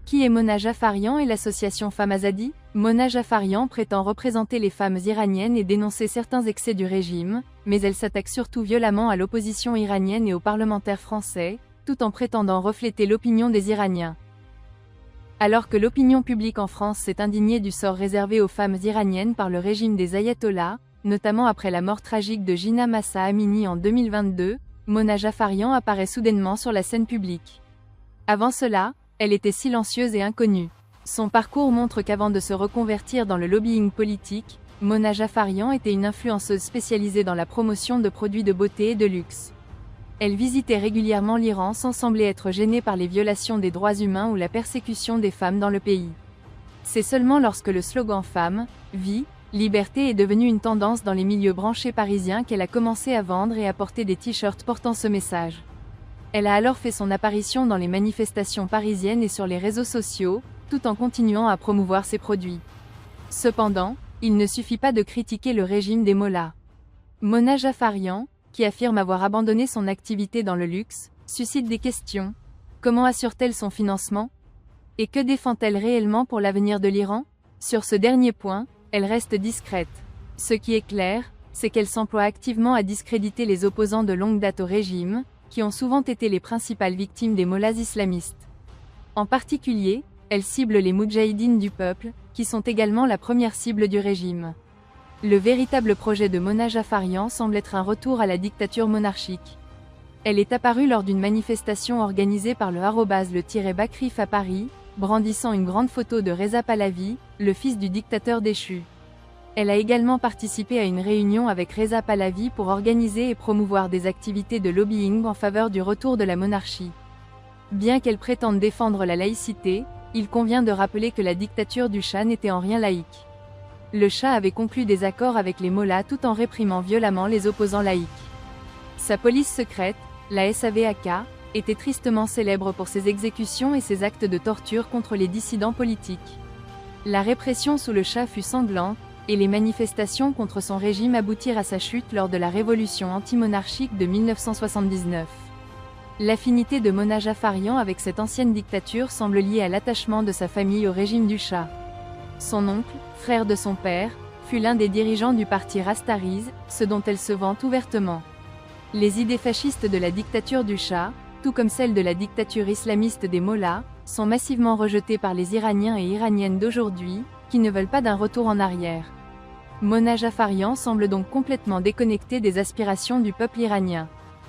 Qui est Mona Jafarian et l'association Femmes Azadi? Mona Jafarian prétend représenter les femmes iraniennes et dénoncer certains excès du régime, mais elle s'attaque surtout violemment à l'opposition iranienne et aux parlementaires français, tout en prétendant refléter l'opinion des Iraniens. Alors que l'opinion publique en France s'est indignée du sort réservé aux femmes iraniennes par le régime des ayatollahs, notamment après la mort tragique de Jina Mahsa Amini en 2022, Mona Jafarian apparaît soudainement sur la scène publique. Avant cela, elle était silencieuse et inconnue. Son parcours montre qu'avant de se reconvertir dans le lobbying politique, Mona Jafarian était une influenceuse spécialisée dans la promotion de produits de beauté et de luxe. Elle visitait régulièrement l'Iran sans sembler être gênée par les violations des droits humains ou la persécution des femmes dans le pays. C'est seulement lorsque le slogan Femme, Vie, Liberté est devenu une tendance dans les milieux branchés parisiens qu'elle a commencé à vendre et à porter des t-shirts portant ce message. Elle a alors fait son apparition dans les manifestations parisiennes et sur les réseaux sociaux, tout en continuant à promouvoir ses produits. Cependant, il ne suffit pas de critiquer le régime des mollahs. Mona Jafarian, qui affirme avoir abandonné son activité dans le luxe, suscite des questions. Comment assure-t-elle son financement? Et que défend-elle réellement pour l'avenir de l'Iran? Sur ce dernier point, elle reste discrète. Ce qui est clair, c'est qu'elle s'emploie activement à discréditer les opposants de longue date au régime, qui ont souvent été les principales victimes des mollahs islamistes. En particulier, elle cible les moudjahidines du peuple, qui sont également la première cible du régime. Le véritable projet de Mona Jafarian semble être un retour à la dictature monarchique. Elle est apparue lors d'une manifestation organisée par le Bakrif à Paris, brandissant une grande photo de Reza Pahlavi, le fils du dictateur déchu. Elle a également participé à une réunion avec Reza Pahlavi pour organiser et promouvoir des activités de lobbying en faveur du retour de la monarchie. Bien qu'elle prétende défendre la laïcité, il convient de rappeler que la dictature du Shah n'était en rien laïque. Le Shah avait conclu des accords avec les mollahs tout en réprimant violemment les opposants laïcs. Sa police secrète, la SAVAK, était tristement célèbre pour ses exécutions et ses actes de torture contre les dissidents politiques. La répression sous le Shah fut sanglante, et les manifestations contre son régime aboutirent à sa chute lors de la révolution antimonarchique de 1979. L'affinité de Mona Jafarian avec cette ancienne dictature semble liée à l'attachement de sa famille au régime du Shah. Son oncle, frère de son père, fut l'un des dirigeants du parti Rastariz, ce dont elle se vante ouvertement. Les idées fascistes de la dictature du Shah, tout comme celles de la dictature islamiste des mollahs, sont massivement rejetées par les Iraniens et Iraniennes d'aujourd'hui, qui ne veulent pas d'un retour en arrière. Mona Jafarian semble donc complètement déconnectée des aspirations du peuple iranien.